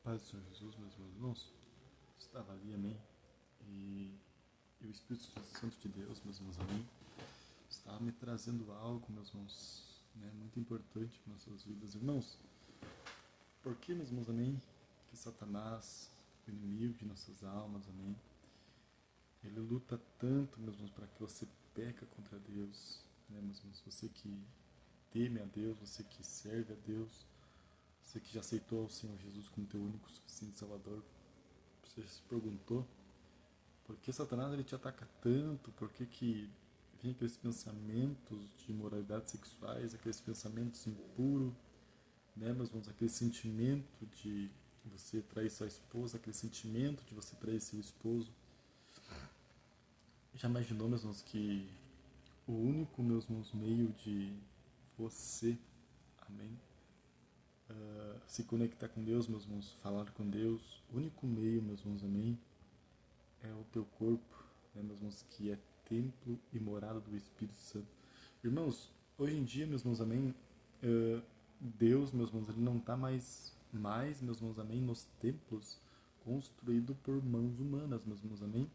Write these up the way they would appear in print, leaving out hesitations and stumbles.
Paz do Senhor Jesus, meus irmãos, estava ali, amém, e, e o Espírito Santo de Deus, meus irmãos, amém, estava me trazendo algo, meus irmãos, né, muito importante para nossas vidas, irmãos. Por que, meus irmãos, amém, que Satanás, o inimigo de nossas almas, amém, ele luta tanto, meus irmãos, para que você peca contra Deus, né, meus irmãos, você que teme a Deus, você que serve a Deus, você que já aceitou o Senhor Jesus como teu único suficiente Salvador. Você já se perguntou por que Satanás ele te ataca tanto? Por que vem aqueles pensamentos de imoralidade sexuais, aqueles pensamentos impuros, né, meus irmãos, aquele sentimento de você trair sua esposa, aquele sentimento de você trair seu esposo? Já imaginou, meus irmãos, que o único, meus irmãos, meio de você, amém, se conectar com Deus, meus irmãos, falar com Deus, o único meio, meus irmãos, amém, é o teu corpo, né, meus irmãos, que é templo e morada do Espírito Santo. Irmãos, hoje em dia, meus irmãos, amém, Deus, meus irmãos, ele não está mais, meus irmãos, amém, nos templos construídos por mãos humanas, meus irmãos, amém.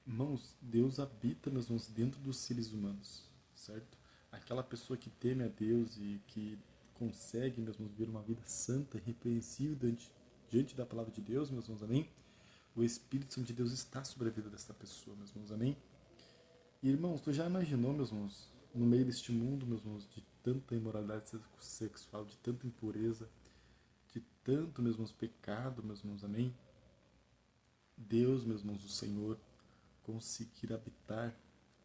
Irmãos, Deus habita, meus irmãos, dentro dos seres humanos, certo? Aquela pessoa que teme a Deus e que consegue, meus irmãos, viver uma vida santa, irrepreensível diante da palavra de Deus, meus irmãos, amém? O Espírito Santo de Deus está sobre a vida desta pessoa, meus irmãos, amém? E, irmãos, tu já imaginou, meus irmãos, no meio deste mundo, meus irmãos, de tanta imoralidade sexual, de tanta impureza, de tanto, meus irmãos, pecado, meus irmãos, amém? Deus, meus irmãos, o Senhor, conseguir habitar,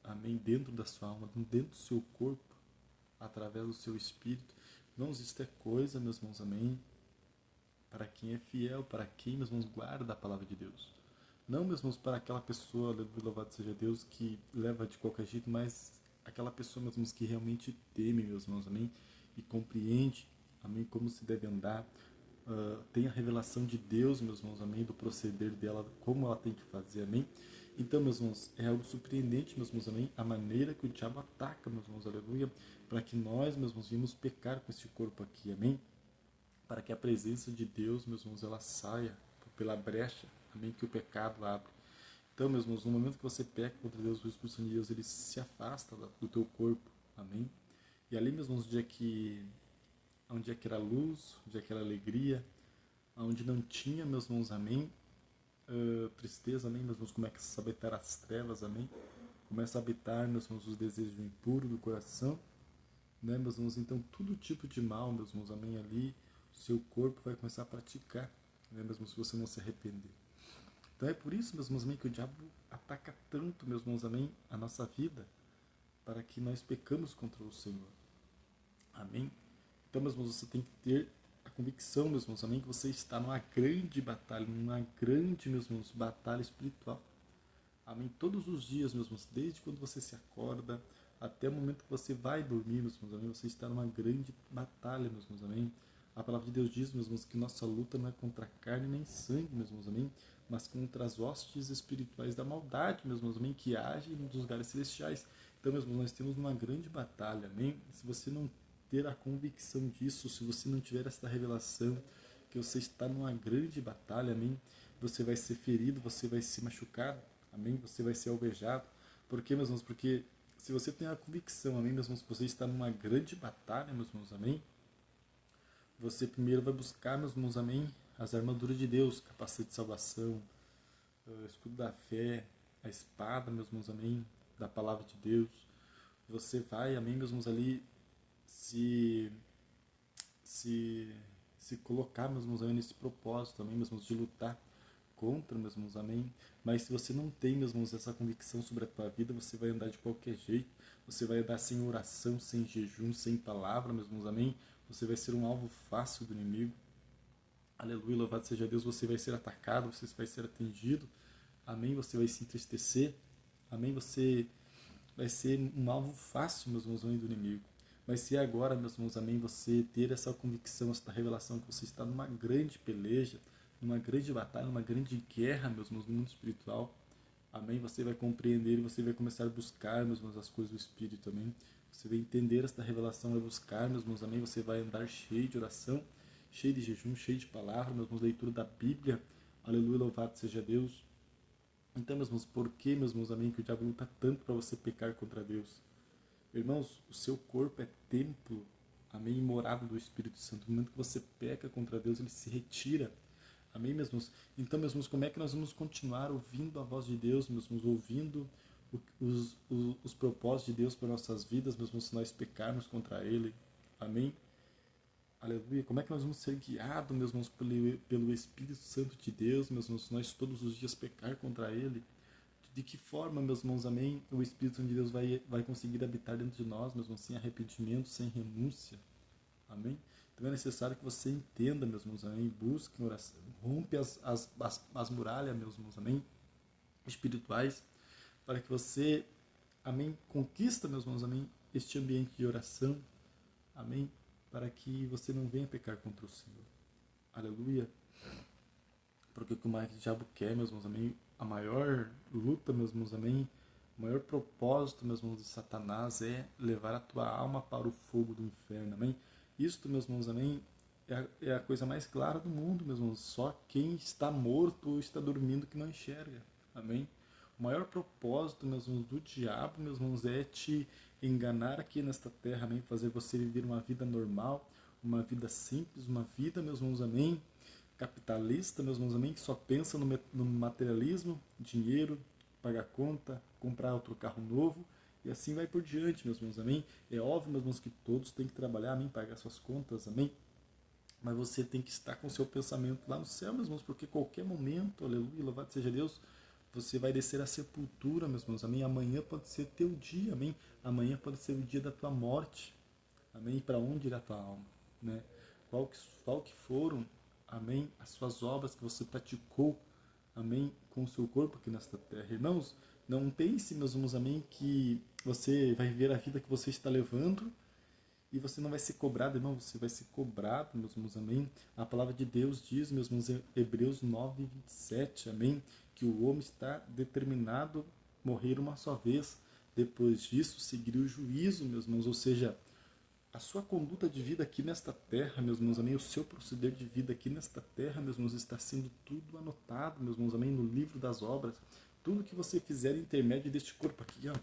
amém, dentro da sua alma, dentro do seu corpo, através do seu Espírito. Irmãos, isto é coisa, meus irmãos, amém, para quem é fiel, para quem, meus irmãos, guarda a palavra de Deus. Não, meus irmãos, para aquela pessoa, louvado seja Deus, que leva de qualquer jeito, mas aquela pessoa, meus irmãos, que realmente teme, meus irmãos, amém, e compreende, amém, como se deve andar, tem a revelação de Deus, meus irmãos, amém, do proceder dela, como ela tem que fazer, amém. Então, meus irmãos, é algo surpreendente, meus irmãos, amém, a maneira que o diabo ataca, meus irmãos, aleluia, para que nós, meus irmãos, vimos pecar com esse corpo aqui, amém, para que a presença de Deus, meus irmãos, ela saia pela brecha, amém, que o pecado abre. Então, meus irmãos, no momento que você peca contra Deus, o Espírito Santo de Deus, ele se afasta do teu corpo, amém. E ali, meus irmãos, onde é que era luz, onde é que era alegria, onde não tinha, meus irmãos, amém, tristeza, amém, meus irmãos, começa a habitar as trevas, amém, começa a habitar, meus irmãos, os desejos impuros do coração, né, meus irmãos, então todo tipo de mal, meus irmãos, amém, ali, o seu corpo vai começar a praticar, né, mesmo se você não se arrepender. Então é por isso, meus irmãos, amém, que o diabo ataca tanto, meus irmãos, amém, a nossa vida, para que nós pecamos contra o Senhor. Amém? Então, meus irmãos, você tem que ter a convicção, meus irmãos, amém, que você está numa grande batalha, numa grande, meus irmãos, batalha espiritual. Amém? Todos os dias, meus irmãos, desde quando você se acorda até o momento que você vai dormir, meus irmãos, amém, você está numa grande batalha, meus irmãos, amém. A palavra de Deus diz, meus irmãos, que nossa luta não é contra carne nem sangue, meus irmãos, amém, mas contra as hostes espirituais da maldade, meus irmãos, amém, que agem nos lugares celestiais. Então, meus irmãos, nós temos uma grande batalha, amém. Se você não ter a convicção disso, se você não tiver essa revelação, que você está numa grande batalha, amém, você vai ser ferido, você vai ser machucado, amém, você vai ser alvejado. Por quê, meus irmãos? Porque se você tem a convicção, amém, meus irmãos, que você está numa grande batalha, meus irmãos, amém, você primeiro vai buscar, meus irmãos, amém, as armaduras de Deus, capacete de salvação, escudo da fé, a espada, meus irmãos, amém, da palavra de Deus. Você vai, amém, meus irmãos, ali se, se, se colocar, meus irmãos, amém, nesse propósito, amém, meus irmãos, de lutar contra, meus irmãos, amém. Mas se você não tem, meus irmãos, essa convicção sobre a tua vida, você vai andar de qualquer jeito, você vai andar sem oração, sem jejum, sem palavra, meus irmãos, amém. Você vai ser um alvo fácil do inimigo. Aleluia, louvado seja Deus, você vai ser atacado, você vai ser atingido, amém, você vai se entristecer, amém, você vai ser um alvo fácil, meus irmãos, amém, do inimigo. Mas se agora, meus irmãos, amém, você ter essa convicção, essa revelação que você está numa grande peleja, numa grande batalha, numa grande guerra, meus irmãos, no mundo espiritual, amém, você vai compreender e você vai começar a buscar, meus irmãos, as coisas do Espírito, também. Você vai entender esta revelação, vai buscar, meus irmãos, amém, você vai andar cheio de oração cheio de jejum, cheio de palavra, meus irmãos, leitura da Bíblia, aleluia, louvado seja Deus. Então, meus irmãos, por que, meus irmãos, amém, que o diabo luta tanto para você pecar contra Deus? Irmãos, o seu corpo é templo, amém, morada do Espírito Santo. No momento que você peca contra Deus, ele se retira. Amém, meus irmãos? Então, meus irmãos, como é que nós vamos continuar ouvindo a voz de Deus, meus irmãos, ouvindo os propósitos de Deus para nossas vidas, meus irmãos, se nós pecarmos contra Ele? Amém? Aleluia. Como é que nós vamos ser guiados, meus irmãos, pelo Espírito Santo de Deus, meus irmãos, se nós todos os dias pecar contra Ele? De que forma, meus irmãos, amém, o Espírito Santo de Deus vai conseguir habitar dentro de nós, meus irmãos, sem arrependimento, sem renúncia? Amém? Então é necessário que você entenda, meus irmãos, amém? Busque em oração, rompe as muralhas, meus irmãos, amém? Espirituais, para que você, amém, conquista, meus irmãos, amém, este ambiente de oração, amém, para que você não venha pecar contra o Senhor. Aleluia. Porque o que mais o diabo quer, meus irmãos, amém, a maior luta, meus irmãos, amém, o maior propósito, meus irmãos, de Satanás é levar a tua alma para o fogo do inferno, amém? Isto, meus irmãos, amém, é a coisa mais clara do mundo, meus irmãos. Só quem está morto ou está dormindo que não enxerga, amém? O maior propósito, meus irmãos, do diabo, meus irmãos, é te enganar aqui nesta terra, amém? Fazer você viver uma vida normal, uma vida simples, uma vida, meus irmãos, amém? Capitalista, meus irmãos, amém? Que só pensa no materialismo, dinheiro, pagar conta, comprar outro carro novo, e assim vai por diante, meus irmãos, amém? É óbvio, meus irmãos, que todos têm que trabalhar, amém? Pagar suas contas, amém? Mas você tem que estar com o seu pensamento lá no céu, meus irmãos, porque qualquer momento, aleluia, louvado seja Deus, você vai descer à sepultura, meus irmãos, amém? Amanhã pode ser teu dia, amém? Amanhã pode ser o dia da tua morte, amém? Para onde irá a tua alma, né? Qual que foram, amém, as suas obras que você praticou, amém, com o seu corpo aqui nesta terra. Irmãos, não pense, meus irmãos, amém, que você vai viver a vida que você está levando e você não vai ser cobrado, irmão, você vai ser cobrado, meus irmãos, amém. A palavra de Deus diz, meus irmãos, em Hebreus 9:27, amém, que o homem está determinado a morrer uma só vez. Depois disso, seguiria o juízo, meus irmãos, ou seja, a sua conduta de vida aqui nesta terra, meus irmãos, amém, o seu proceder de vida aqui nesta terra, meus irmãos, está sendo tudo anotado, meus irmãos, amém, no livro das obras. Tudo que você fizer em intermédio deste corpo aqui, ó,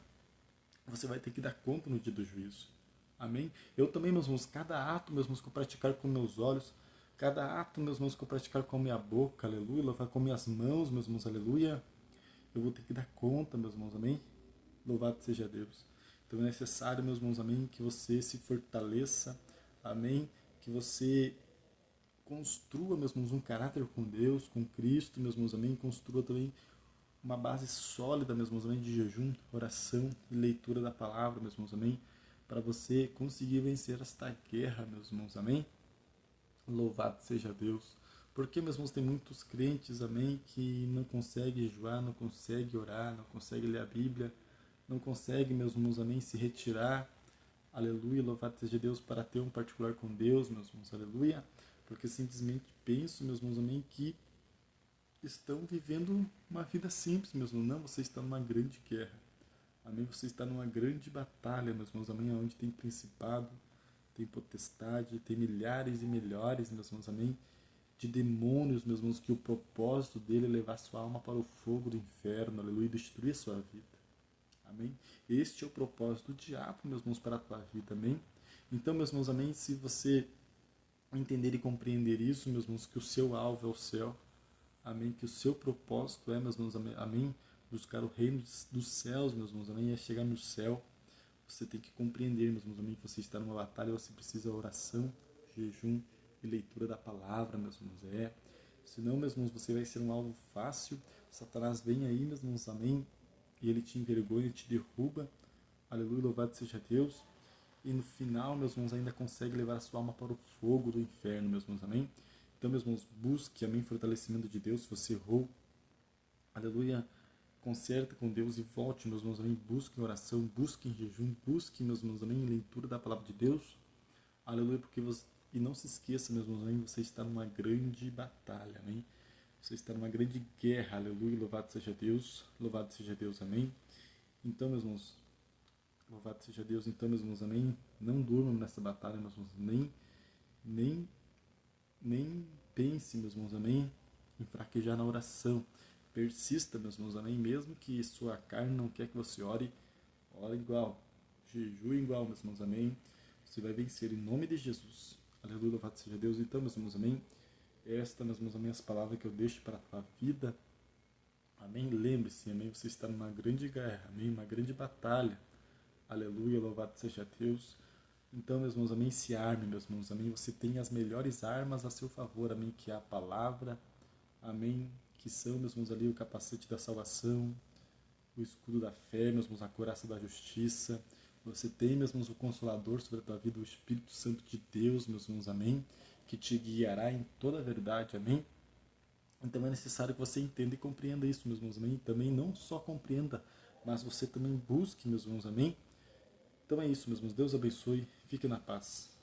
você vai ter que dar conta no dia do juízo. Amém? Eu também, meus irmãos, cada ato, meus irmãos, que eu praticar com meus olhos, cada ato, meus irmãos, que eu praticar com a minha boca, aleluia, louvar com minhas mãos, meus irmãos, aleluia, eu vou ter que dar conta, meus irmãos, amém? Louvado seja Deus. Então é necessário, meus irmãos, amém, que você se fortaleça, amém, que você construa, meus irmãos, um caráter com Deus, com Cristo, meus irmãos, amém, construa também uma base sólida, meus irmãos, amém, de jejum, oração e leitura da palavra, meus irmãos, amém, para você conseguir vencer esta guerra, meus irmãos, amém. Louvado seja Deus. Porque, meus irmãos, tem muitos crentes, amém, que não conseguem jejuar, não conseguem orar, não conseguem ler a Bíblia, não conseguem, meus irmãos, amém, se retirar, aleluia, louvado seja Deus, para ter um particular com Deus, meus irmãos, aleluia, porque simplesmente penso, meus irmãos, amém, que estão vivendo uma vida simples, meus irmãos. Não, você está numa grande guerra, amém, você está numa grande batalha, meus irmãos, amém, onde tem principado, tem potestade, tem milhares e milhares, meus irmãos, amém, de demônios, meus irmãos, que o propósito dele é levar sua alma para o fogo do inferno, aleluia, e destruir a sua vida. Amém? Este é o propósito do diabo, meus irmãos, para a tua vida. Amém? Então, meus irmãos, amém? Se você entender e compreender isso, meus irmãos, que o seu alvo é o céu. Amém? Que o seu propósito é, meus irmãos, amém? Buscar o reino dos céus, meus irmãos, amém? É chegar no céu. Você tem que compreender, meus irmãos, amém? Que você está numa batalha, você precisa de oração, jejum e leitura da palavra, meus irmãos. Senão, meus irmãos, você vai ser um alvo fácil. Satanás vem aí, meus irmãos, amém? E ele te envergonha, te derruba, aleluia, louvado seja Deus, e no final, meus irmãos, ainda consegue levar a sua alma para o fogo do inferno, meus irmãos, amém? Então, meus irmãos, busque, amém, fortalecimento de Deus, se você errou, aleluia, conserta com Deus e volte, meus irmãos, amém, busque em oração, busque em jejum, busque, meus irmãos, amém, em leitura da palavra de Deus, aleluia, porque você, e não se esqueça, meus irmãos, amém, você está numa grande batalha, amém? Você está numa grande guerra, aleluia, louvado seja Deus, amém? Então, meus irmãos, louvado seja Deus, então, meus irmãos, amém? Não durmam nessa batalha, meus irmãos, nem pense, meus irmãos, amém, em fraquejar na oração. Persista, meus irmãos, amém, mesmo que sua carne não quer que você ore, ore igual, jejue igual, meus irmãos, amém. Você vai vencer em nome de Jesus. Aleluia, louvado seja Deus. Então, meus irmãos, amém. Esta, meus irmãos, amém, as palavras que eu deixo para a tua vida. Amém. Lembre-se, amém, você está numa grande guerra, amém, uma grande batalha. Aleluia, louvado seja Deus. Então, meus irmãos, amém, se arme, meus irmãos, amém. Você tem as melhores armas a seu favor, amém, que é a palavra, amém, que são, meus irmãos, ali o capacete da salvação, o escudo da fé, meus irmãos, a couraça da justiça. Você tem, meus irmãos, o Consolador sobre a tua vida, o Espírito Santo de Deus, meus irmãos, amém, que te guiará em toda a verdade, amém. Então é necessário que você entenda e compreenda isso, meus irmãos, amém. Também não só compreenda, mas você também busque, meus irmãos, amém. Então é isso, meus irmãos. Deus abençoe. Fique na paz.